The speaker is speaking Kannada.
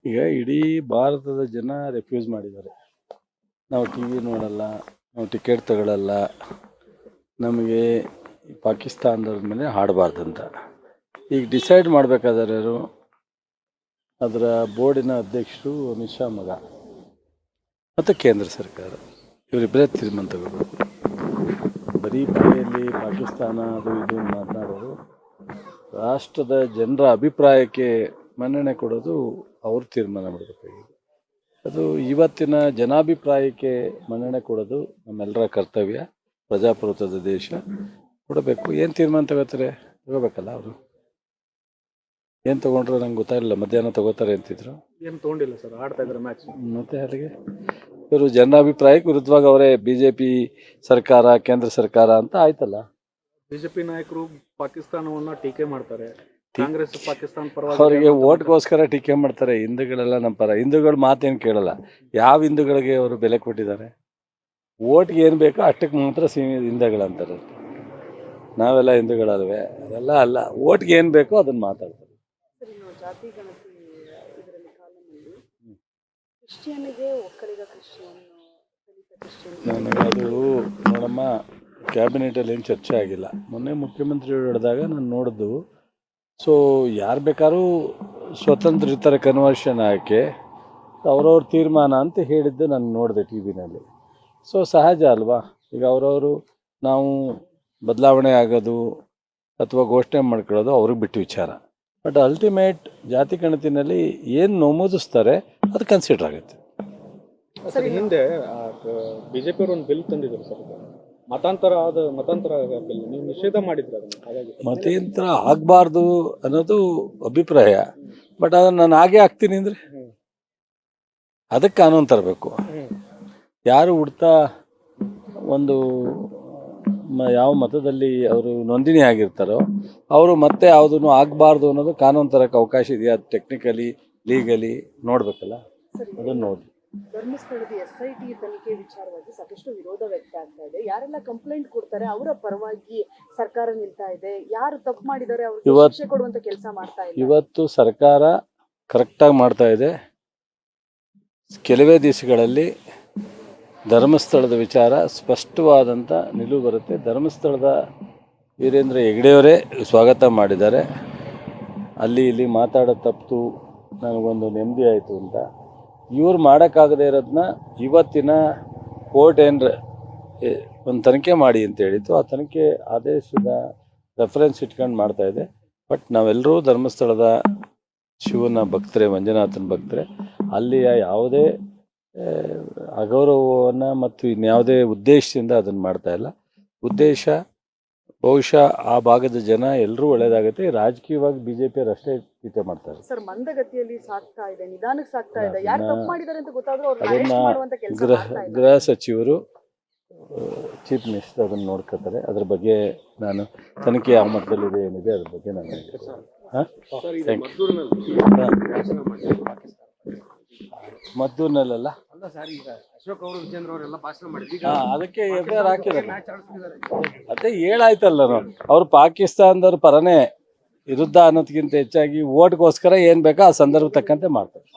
ಈಗ ಇಡೀ ಭಾರತದ ಜನ ರೆಫ್ಯೂಸ್ ಮಾಡಿದ್ದಾರೆ. ನಾವು ಟಿ ವಿ ನೋಡಲ್ಲ, ನಾವು ಟಿಕೆಟ್ ತಗೊಳ್ಳಲ್ಲ, ನಮಗೆ ಪಾಕಿಸ್ತಾನದವ್ರ ಮೇಲೆ ಹಾಡಬಾರ್ದಂತ. ಈಗ ಡಿಸೈಡ್ ಮಾಡಬೇಕಾದ್ರೆ ಯಾರು, ಅದರ ಬೋರ್ಡಿನ ಅಧ್ಯಕ್ಷರು ಅಮಿತ್ ಶಾ ಮಗ ಮತ್ತು ಕೇಂದ್ರ ಸರ್ಕಾರ, ಇವರಿಬ್ಬರೇ ತೀರ್ಮಾನ ತಗೋಬೇಕು. ಬರೀ ಬಾಯಲ್ಲಿ ಪಾಕಿಸ್ತಾನ ಅದು ಇದು ಮಾತನಾಡೋರು, ರಾಷ್ಟ್ರದ ಜನರ ಅಭಿಪ್ರಾಯಕ್ಕೆ ಮನ್ನಣೆ ಕೊಡೋದು ಅವ್ರು ತೀರ್ಮಾನ ಮಾಡಬೇಕಾಗಿದೆ. ಅದು ಇವತ್ತಿನ ಜನಾಭಿಪ್ರಾಯಕ್ಕೆ ಮನ್ನಣೆ ಕೊಡೋದು ನಮ್ಮೆಲ್ಲರ ಕರ್ತವ್ಯ. ಪ್ರಜಾಪ್ರಭುತ್ವದ ದೇಶ, ಕೊಡಬೇಕು. ಏನು ತೀರ್ಮಾನ ತಗೋಬೇಕಲ್ಲ ಅವರು. ಏನು ತೊಗೊಂಡ್ರು ನಂಗೆ ಗೊತ್ತಾಗಲಿಲ್ಲ. ಮಧ್ಯಾಹ್ನ ತಗೋತಾರೆ ಅಂತಿದ್ರು, ಏನು ತೊಗೊಂಡಿಲ್ಲ ಸರ್, ಆಡ್ತಾ ಇದ್ದಾರೆ ಮ್ಯಾಚ್. ಮತ್ತೆ ಅಲ್ಲಿಗೆ ಇವರು ಜನಾಭಿಪ್ರಾಯಕ್ಕೆ ವಿರುದ್ಧವಾಗಿ ಅವರೇ BJP ಸರ್ಕಾರ, ಕೇಂದ್ರ ಸರ್ಕಾರ ಅಂತ ಆಯ್ತಲ್ಲ. ಬಿಜೆಪಿ ನಾಯಕರು ಪಾಕಿಸ್ತಾನವನ್ನ ಟೀಕೆ ಮಾಡ್ತಾರೆ, ಕಾಂಗ್ರೆಸ್ ಪಾಕಿಸ್ತಾನ ಪರವಾಗಿ ಅವರಿಗೆ ಓಟ್ಗೋಸ್ಕರ ಟೀಕೆ ಮಾಡ್ತಾರೆ. ಹಿಂದೂಗಳೆಲ್ಲ ನಮ್ಮ ಪರ. ಹಿಂದೂಗಳ ಮಾತೇನು ಕೇಳಲ್ಲ. ಯಾವ ಹಿಂದೂಗಳಿಗೆ ಅವರು ಬೆಲೆ ಕೊಟ್ಟಿದ್ದಾರೆ? ಓಟ್ಗೆ ಏನು ಬೇಕೋ ಅಷ್ಟಕ್ಕೆ ಮಾತ್ರ ಹಿಂದೂಗಳಂತಾರೆ. ನಾವೆಲ್ಲ ಹಿಂದೂಗಳಲ್ವೇ? ಅದೆಲ್ಲ ಅಲ್ಲ. ಓಟ್ಗೆ ಏನು ಬೇಕೋ ಅದನ್ನು ಮಾತಾಡ್ತಾರೆ. ಜಾತಿ ಗಣತಿ ಇದರಲ್ಲಿ ಕಾಲಮಲ್ಲಿ ಕ್ರಿಶ್ಚಿಯನ್ಗೆ ಒಕ್ಕಲಿಗ ಕ್ರಿಶ್ಚಿಯನ್, ದಲಿತ ಕ್ರಿಶ್ಚಿಯನ್, ನನಗೆ ಅದು ನೋಡಮ್ಮ, ಕ್ಯಾಬಿನೆಟಲ್ಲಿ ಏನು ಚರ್ಚೆ ಆಗಿಲ್ಲ. ಮೊನ್ನೆ ಮುಖ್ಯಮಂತ್ರಿಗಳು ಹೇಳಿದಾಗ ನಾನು ನೋಡಿದ್ದು. ಸೊ ಯಾರು ಬೇಕಾದ್ರೂ ಸ್ವತಂತ್ರ ಇರ್ತಾರೆ ಕನ್ವರ್ಷನ್ ಹಾಕಿ, ಅವ್ರವ್ರ ತೀರ್ಮಾನ ಅಂತ ಹೇಳಿದ್ದು ನಾನು ನೋಡಿದೆ ಟಿ ವಿನಲ್ಲಿ. ಸೊ ಸಹಜ ಅಲ್ವಾ? ಈಗ ಅವರವರು ನಾವು ಬದಲಾವಣೆ ಆಗೋದು ಅಥವಾ ಘೋಷಣೆ ಮಾಡ್ಕೊಳ್ಳೋದು ಅವ್ರಿಗೆ ಬಿಟ್ಟು ವಿಚಾರ. ಬಟ್ ಅಲ್ಟಿಮೇಟ್ ಜಾತಿ ಗಣತಿನಲ್ಲಿ ಏನು ನಮೂದಿಸ್ತಾರೆ ಅದು ಕನ್ಸಿಡರ್ ಆಗುತ್ತೆ. ಸರ್, ಹಿಂದೆ ಬಿಜೆಪಿ ಅವರು ಒಂದು ಬಿಲ್ ತಂದಿದ್ರು ಸರ್, ಮತಾಂತರ ಬಿಲ್. ನೀವು ನಿಷೇಧ ಮಾಡಿದ್ರೆ ಅದನ್ನು. ಹಾಗಾಗಿ ಮತಾಂತರ ಆಗಬಾರ್ದು ಅನ್ನೋದು ಅಭಿಪ್ರಾಯ. ಬಟ್ ಅದನ್ನು ನಾನು ಹಾಗೆ ಆಗ್ತೀನಿ ಅಂದರೆ ಅದಕ್ಕೆ ಕಾನೂನು ತರಬೇಕು. ಯಾರು ಹುಡ್ತಾ ಒಂದು ಯಾವ ಮತದಲ್ಲಿ ಅವರು ನೋಂದಣಿ ಆಗಿರ್ತಾರೋ ಅವರು ಮತ್ತೆ ಯಾವುದನ್ನು ಆಗಬಾರ್ದು ಅನ್ನೋದು ಕಾನೂನು ತರಕ್ಕೆ ಅವಕಾಶ ಇದೆಯಾ? ಟೆಕ್ನಿಕಲಿ, ಲೀಗಲಿ ನೋಡಬೇಕಲ್ಲ, ಅದನ್ನು ನೋಡಿ. ಧರ್ಮಸ್ಥಳದ SIT ತನಿಖೆ ವಿಚಾರವಾಗಿ ಸಾಕಷ್ಟು ವಿರೋಧ ವ್ಯಕ್ತ ಆಗ್ತಾ ಇದೆ. ಯಾರೆಲ್ಲ ಕಂಪ್ಲೇಂಟ್ ಕೊಡ್ತಾರೆ ಅವರ ಪರವಾಗಿ ಸರ್ಕಾರ ನಿಲ್ತಾ ಇದೆ. ಯಾರು ತಪ್ಪು ಮಾಡಿದ್ದಾರೆ ಅವ್ರಿಗೆ ಶಿಕ್ಷೆ ಕೊಡುವಂತ ಕೆಲಸ ಮಾಡ್ತಾ ಇದೆ. ಇವತ್ತು ಸರ್ಕಾರ ಕರೆಕ್ಟಾಗಿ ಮಾಡ್ತಾ ಇದೆ. ಕೆಲವೇ ದಿವಸಗಳಲ್ಲಿ ಧರ್ಮಸ್ಥಳದ ವಿಚಾರ ಸ್ಪಷ್ಟವಾದಂಥ ನಿಲುವು ಬರುತ್ತೆ. ಧರ್ಮಸ್ಥಳದ ವೀರೇಂದ್ರ ಹೆಗ್ಡೆಯವರೇ ಸ್ವಾಗತ ಮಾಡಿದ್ದಾರೆ. ಅಲ್ಲಿ ಇಲ್ಲಿ ಮಾತಾಡೋದು ತಪ್ಪು, ನನಗೊಂದು ನೆಮ್ಮದಿ ಆಯಿತು ಅಂತ. ಇವ್ರು ಮಾಡೋಕ್ಕಾಗದೇ ಇರೋದನ್ನ ಇವತ್ತಿನ ಕೋರ್ಟ್ ಏನರ ಒಂದು ತನಿಖೆ ಮಾಡಿ ಅಂತ ಹೇಳಿತ್ತು. ಆ ತನಿಖೆ ಆದೇಶದ ರೆಫರೆನ್ಸ್ ಇಟ್ಕೊಂಡು ಮಾಡ್ತಾಯಿದೆ. ಬಟ್ ನಾವೆಲ್ಲರೂ ಧರ್ಮಸ್ಥಳದ ಶಿವನ ಭಕ್ತರೆ, ಮಂಜುನಾಥನ ಭಕ್ತರೆ. ಅಲ್ಲಿಯ ಯಾವುದೇ ಅಗೌರವವನ್ನು ಮತ್ತು ಇನ್ಯಾವುದೇ ಉದ್ದೇಶದಿಂದ ಅದನ್ನು ಮಾಡ್ತಾ ಇಲ್ಲ. ಉದ್ದೇಶ ಬಹುಶಃ ಆ ಭಾಗದ ಜನ ಎಲ್ಲರೂ ಒಳ್ಳೇದಾಗುತ್ತೆ. ರಾಜಕೀಯವಾಗಿ BJP ಅಷ್ಟೇ ಟೀಕೆ ಮಾಡ್ತಾರೆ. ಸರ್, ಮಂದಗತಿಯಲ್ಲಿ ಸಾಗ್ತಾ ಇದೆ, ನಿಧಾನಕ್ಕೆ ಸಾಗ್ತಾ ಇದೆ. ಯಾರು ತಪ್ಪು ಮಾಡಿದ್ದಾರೆ ಅಂತ ಗೊತ್ತಾದ್ರೂ ಅವ್ರನ್ನ ಅದನ್ನ ಅರೆಸ್ಟ್ ಮಾಡುವಂತ ಕೆಲಸ ಮಾಡ್ತಾ ಇಲ್ಲ. ಗೃಹ ಸಚಿವರು, ಚೀಫ್ ಮಿನಿಸ್ಟರ್ ಅದನ್ನು ನೋಡ್ಕೋತಾರೆ. ಅದ್ರ ಬಗ್ಗೆ ನಾನು ತನಿಖೆ ಯಾವ ಮಟ್ಟದಲ್ಲಿದೆ ಏನಿದೆ ಅದ್ರ ಬಗ್ಗೆ ನಾನು ಮದ್ದೂರಿನಲ್ಲ ಅಶೋಕ್ ಅವರು, ವಿಜೇಂದ್ರ ಅವರೆಲ್ಲ ಭಾಷಣ ಮಾಡಿದ್ರು. ಅದಕ್ಕೆ FIR ಹಾಕಿದ್ದಾರೆ. ಅದೇ ಹೇಳಾಯ್ತಲ್ಲ, ಅವ್ರು ಪಾಕಿಸ್ತಾನದವ್ರ ಪರನೇ ವಿರುದ್ಧ ಅನ್ನೋದಕ್ಕಿಂತ ಹೆಚ್ಚಾಗಿ ಓಟ್ಗೋಸ್ಕರ ಏನು ಬೇಕೋ ಆ ಸಂದರ್ಭ ತಕ್ಕಂತೆ ಮಾಡ್ತಾರೆ.